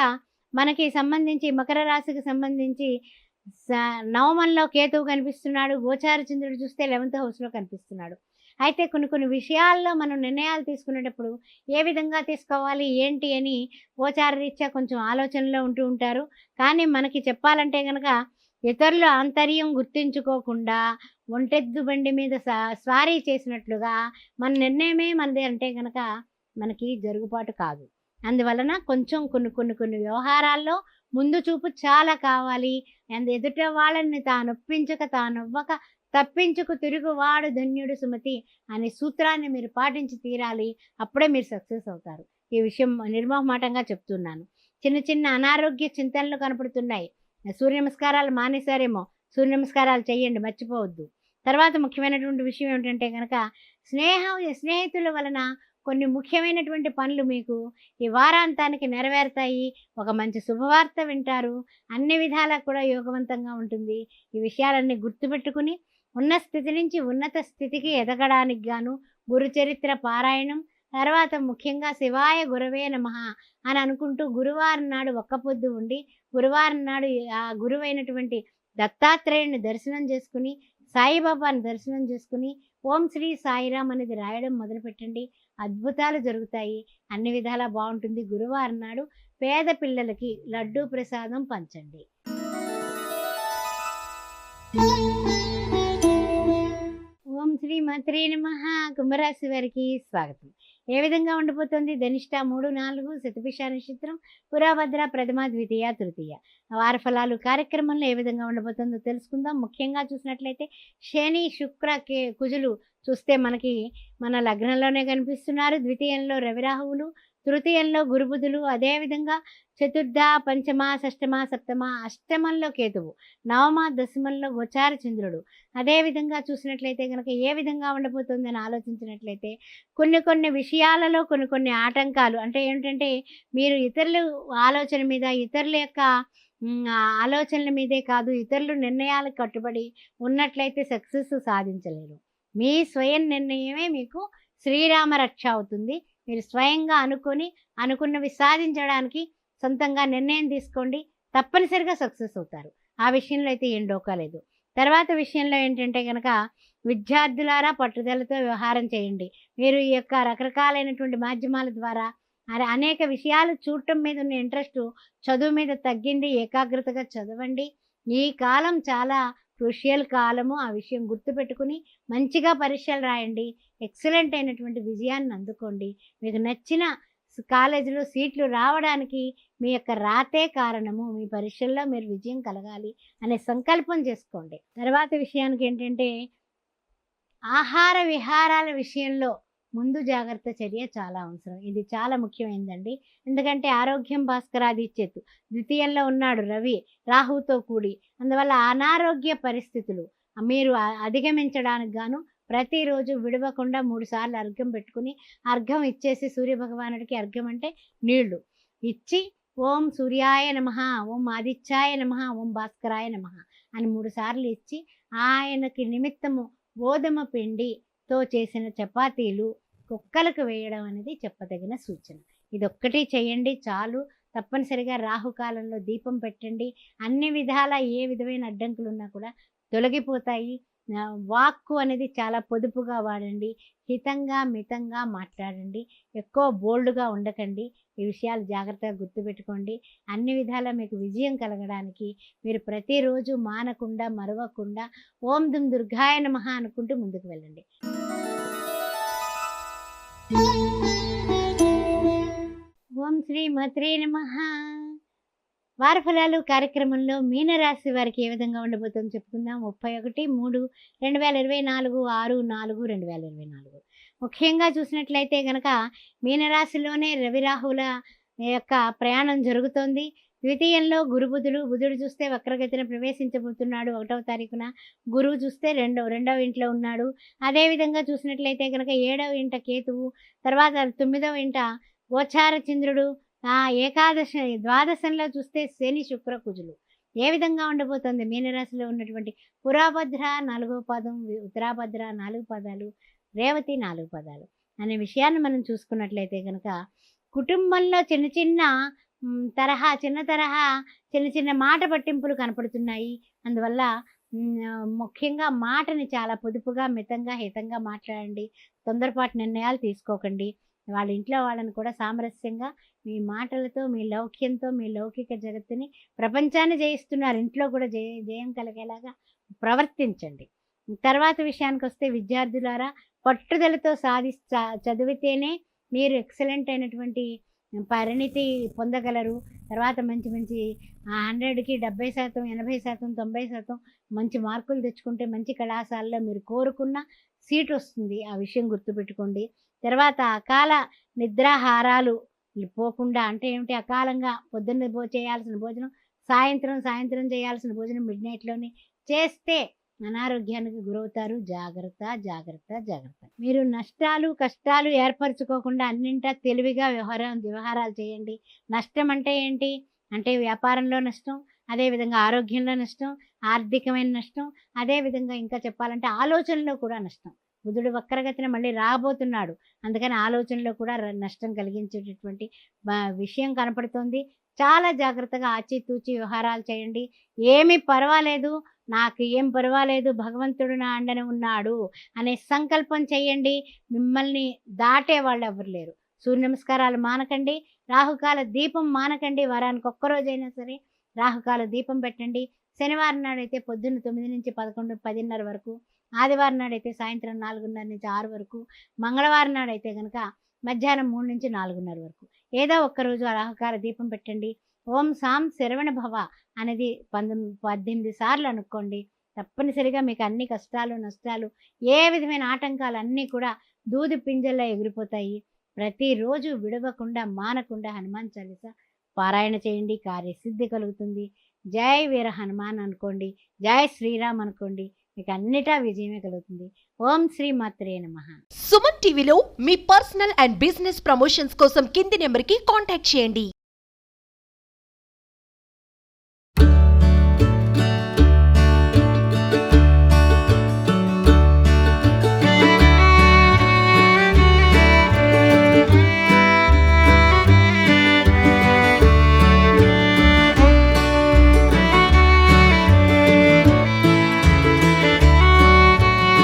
[SPEAKER 2] మనకి సంబంధించి మకర రాశికి సంబంధించి నవమంలో కేతువు కనిపిస్తున్నాడు. గోచార చంద్రుడు చూస్తే 11th హౌస్లో కనిపిస్తున్నాడు. అయితే కొన్ని విషయాల్లో మనం నిర్ణయాలు తీసుకునేటప్పుడు ఏ విధంగా తీసుకోవాలి ఏంటి అని గోచార రీత్యా కొంచెం ఆలోచనలో ఉంటూ ఉంటారు. కానీ మనకి చెప్పాలంటే కనుక ఇతరుల ఆంతర్యం గుర్తించుకోకుండా ఒంటెద్దు బండి మీద స్వారీ చేసినట్లుగా మన నిర్ణయమే మనది అంటే కనుక మనకి జరుగుబాటు కాదు. అందువలన కొంచెం కొన్ని వ్యవహారాల్లో ముందు చూపు చాలా కావాలి. ఎదుట వాళ్ళని తానొప్పించక తానొవ్వక తప్పించుకు తిరుగువాడు ధన్యుడు సుమతి అనే సూత్రాన్ని మీరు పాటించి తీరాలి. అప్పుడే మీరు సక్సెస్ అవుతారు. ఈ విషయం నిర్మోహమాటంగా చెప్తున్నాను. చిన్న అనారోగ్య చింతనలు కనపడుతున్నాయి. సూర్య నమస్కారాలు మానేశారేమో, సూర్య నమస్కారాలు చేయండి, మర్చిపోవద్దు. తర్వాత ముఖ్యమైనటువంటి విషయం ఏమిటంటే కనుక స్నేహితుల వలన కొన్ని ముఖ్యమైనటువంటి పనులు మీకు ఈ వారాంతానికి నెరవేరుతాయి. ఒక మంచి శుభవార్త వింటారు. అన్ని విధాలా కూడా యోగవంతంగా ఉంటుంది. ఈ విషయాలన్నీ గుర్తుపెట్టుకుని ఉన్న స్థితి నుంచి ఉన్నత స్థితికి ఎదగడానికి గాను గురుచరిత్ర పారాయణం, తర్వాత ముఖ్యంగా శివాయ గురవే నమః అని అనుకుంటూ గురువారం నాడు ఒక్కపొద్దు ఉండి గురువారం నాడు ఆ గురువైనటువంటి దత్తాత్రేయుని దర్శనం చేసుకుని, సాయిబాబాని దర్శనం చేసుకుని ఓం శ్రీ సాయిరామ్ అనేది రాయడం మొదలుపెట్టండి. అద్భుతాలు జరుగుతాయి. అన్ని విధాలా బాగుంటుంది. గురువారం నాడు పేద పిల్లలకి లడ్డూ ప్రసాదం పంచండి. ఓం శ్రీ మాత్రే నమః. కుంభరాశి వారికి స్వాగతం. ఏ విధంగా ఉండిపోతుంది? ధనిష్ట 3, 4, శతభిష నక్షత్రం, పురాభద్ర, ప్రథమ, ద్వితీయ, తృతీయ వార ఫలాలు కార్యక్రమంలో ఏ విధంగా ఉండబోతుందో తెలుసుకుందాం. ముఖ్యంగా చూసినట్లయితే శని, శుక్ర, కుజులు చూస్తే మనకి మన లగ్నంలోనే కనిపిస్తున్నారు. ద్వితీయంలో రవి, రాహువులు, తృతీయంలో గురుబుధులు, అదేవిధంగా చతుర్థ, పంచమ, షష్టమ, సప్తమ, అష్టమంలో కేతువు, నవమ, దశమంలో గోచార చంద్రుడు. అదేవిధంగా చూసినట్లయితే కనుక ఏ విధంగా ఉండబోతుందని ఆలోచించినట్లయితే కొన్ని విషయాలలో కొన్ని ఆటంకాలు అంటే ఏమిటంటే మీరు ఇతరుల ఆలోచన మీద, ఇతరుల యొక్క ఆలోచనల మీదే కాదు, ఇతరుల నిర్ణయాలకు కట్టుబడి ఉన్నట్లయితే సక్సెస్ సాధించలేరు. మీ స్వయం నిర్ణయమే మీకు శ్రీరామ రక్ష అవుతుంది. మీరు స్వయంగా అనుకున్నవి సాధించడానికి సొంతంగా నిర్ణయం తీసుకోండి, తప్పనిసరిగా సక్సెస్ అవుతారు. ఆ విషయంలో అయితే ఏం డోకా లేదు. తర్వాత విషయంలో ఏంటంటే కనుక విద్యార్థులారా పట్టుదలతో వ్యవహారం చేయండి. మీరు ఈ యొక్క రకరకాలైనటువంటి మాధ్యమాల ద్వారా అనేక విషయాలు చూడటం మీద ఉన్న ఇంట్రెస్ట్ చదువు మీద తగ్గింది. ఏకాగ్రతగా చదవండి. ఈ కాలం చాలా క్రూషియల్ కాలము. ఆ విషయం గుర్తుపెట్టుకుని మంచిగా పరీక్షలు రాయండి. ఎక్సలెంట్ అయినటువంటి విజయాన్ని అందుకోండి. మీకు నచ్చిన కాలేజీలో సీట్లు రావడానికి మీ యొక్క రాతే కారణము. మీ పరీక్షల్లో మీరు విజయం కలగాలి అనే సంకల్పం చేసుకోండి. తర్వాత విషయానికి ఏంటంటే ఆహార విహారాల విషయంలో ముందు జాగ్రత్త చర్య చాలా అవసరం. ఇది చాలా ముఖ్యమైనదండి. ఎందుకంటే ఆరోగ్యం భాస్కరాదిచ్చేతు, ద్వితీయంలో ఉన్నాడు రవి రాహుతో కూడి. అందువల్ల అనారోగ్య పరిస్థితులు మీరు అధిగమించడానికి గాను ప్రతిరోజు విడవకుండా 3 సార్లు అర్ఘ్యం పెట్టుకుని అర్ఘ్యం ఇచ్చేసి సూర్యభగవానుడికి అర్ఘ్యం అంటే నీళ్లు ఇచ్చి ఓం సూర్యాయ నమః, ఓం ఆదిత్యాయ నమః, ఓం భాస్కరాయ నమః అని 3 సార్లు ఇచ్చి ఆయనకి నిమిత్తము గోధుమ పిండితో చేసిన చపాతీలు కుక్కలకు వేయడం అనేది చెప్పదగిన సూచన. ఇదొక్కటి చేయండి చాలు. తప్పనిసరిగా రాహుకాలంలో దీపం పెట్టండి. అన్ని విధాల ఏ విధమైన అడ్డంకులు ఉన్నా కూడా తొలగిపోతాయి. వాక్కు అనేది చాలా పొదుపుగా వాడండి. హితంగా, మితంగా మాట్లాడండి. ఎక్కువ బోల్డ్‌గా ఉండకండి. ఈ విషయాలు జాగ్రత్తగా గుర్తుపెట్టుకోండి. అన్ని విధాలా మీకు విజయం కలగడానికి మీరు ప్రతిరోజు మానకుండా, మరవకుండా ఓం దుం దుర్గాయ నమః అనుకుంటూ ముందుకు వెళ్ళండి. ఓం శ్రీ మాత్రే నమః. వార ఫలాలు కార్యక్రమంలో మీనరాశి వారికి ఏ విధంగా ఉండబోతుందో చెప్పుకుందాం. 31/3/2024 6/4/2024. ముఖ్యంగా చూసినట్లయితే గనక మీనరాశిలోనే రవి రాహుల యొక్క ప్రయాణం జరుగుతోంది. ద్వితీయంలో బుధుడు చూస్తే వక్రగతిన ప్రవేశించబోతున్నాడు 1వ తారీఖున. గురువు చూస్తే రెండవ ఇంట్లో ఉన్నాడు. అదేవిధంగా చూసినట్లయితే కనుక 7వ ఇంట కేతువు, తర్వాత 9వ ఇంట గోచార చంద్రుడు, ద్వాదశంలో చూస్తే శని శుక్ర కుజులు. ఏ విధంగా ఉండబోతోంది మీనరాశిలో ఉన్నటువంటి పురాభద్ర 4వ పాదం, ఉత్తరాభద్ర 4 పాదాలు, రేవతి 4 పాదాలు అనే విషయాన్ని మనం చూసుకున్నట్లయితే కనుక కుటుంబంలో చిన్న చిన్న మాట పట్టింపులు కనపడుతున్నాయి. అందువల్ల ముఖ్యంగా మాటని చాలా పొదుపుగా, మితంగా, హితంగా మాట్లాడండి. తొందరపాటు నిర్ణయాలు తీసుకోకండి. వాళ్ళ ఇంట్లో వాళ్ళని కూడా సామరస్యంగా మీ మాటలతో, మీ లౌక్యంతో, మీ లౌకిక జగత్తుని, ప్రపంచాన్ని జయిస్తున్నారు. ఇంట్లో కూడా జయం కలిగేలాగా ప్రవర్తించండి. తర్వాత విషయానికి వస్తే విద్యార్థులారా పట్టుదలతో చదివితేనే మీరు ఎక్సలెంట్ అయినటువంటి పరిణితి పొందగలరు. తర్వాత మంచి 100కి 70%, 80%, 90% మంచి మార్కులు తెచ్చుకుంటే మంచి కళాశాలలో మీరు కోరుకున్న సీట్ వస్తుంది. ఆ విషయం గుర్తుపెట్టుకోండి. తర్వాత అకాల నిద్రాహారాలు పోకుండా, అంటే ఏమిటి, అకాలంగా పొద్దున్న చేయాల్సిన భోజనం సాయంత్రం చేయాల్సిన భోజనం మిడ్నైట్లోనే చేస్తే అనారోగ్యానికి గురవుతారు. జాగ్రత్త. మీరు నష్టాలు కష్టాలు ఏర్పరచుకోకుండా అన్నింటా తెలివిగా వ్యవహారాలు చేయండి. నష్టం అంటే ఏంటి అంటే వ్యాపారంలో నష్టం, అదేవిధంగా ఆరోగ్యంలో నష్టం, ఆర్థికమైన నష్టం, అదేవిధంగా ఇంకా చెప్పాలంటే ఆలోచనలో కూడా నష్టం. బుధుడు వక్రగతిన మళ్ళీ రాబోతున్నాడు. అందుకని ఆలోచనలో కూడా నష్టం కలిగించేటటువంటి విషయం కనపడుతోంది. చాలా జాగ్రత్తగా ఆచితూచి వ్యవహారాలు చేయండి. ఏమీ పర్వాలేదు, నాకు ఏం పర్వాలేదు, భగవంతుడు నా అండన ఉన్నాడు అనే సంకల్పం చేయండి. మిమ్మల్ని దాటే వాళ్ళు ఎవరు లేరు. సూర్య నమస్కారాలు మానకండి. రాహుకాల దీపం మానకండి. వారానికి ఒక్కరోజైనా సరే రాహుకాల దీపం పెట్టండి. శనివారం నాడైతే పొద్దున్న 9 నుంచి 11, 10:30 వరకు, ఆదివారం నాడైతే సాయంత్రం 4:30 నుంచి 6 వరకు, మంగళవారం నాడైతే కనుక మధ్యాహ్నం 3 నుంచి 4:30 వరకు ఏదో ఒక్కరోజు ఆ రాహుకాల దీపం పెట్టండి. ఓం సాం శరవణ భవ అనేది 18 సార్లు అనుకోండి. తప్పనిసరిగా మీకు అన్ని కష్టాలు, నష్టాలు, ఏ విధమైన ఆటంకాలు అన్నీ కూడా దూది పింజల్లో ఎగిరిపోతాయి. ప్రతిరోజు విడవకుండా, మానకుండా హనుమాన్ చాలీస పారాయణ చేయండి. కార్యసిద్ధి కలుగుతుంది. జై వీర హనుమాన్ అనుకోండి, జై శ్రీరామ్ అనుకోండి. మీకు అన్నిటా విజయమే కలుగుతుంది. ఓం శ్రీ మాత్రే నమః.
[SPEAKER 1] సుమన్ టీవీలో మీ పర్సనల్ అండ్ బిజినెస్ ప్రమోషన్స్ కోసం కింది నెంబర్కి కాంటాక్ట్ చేయండి.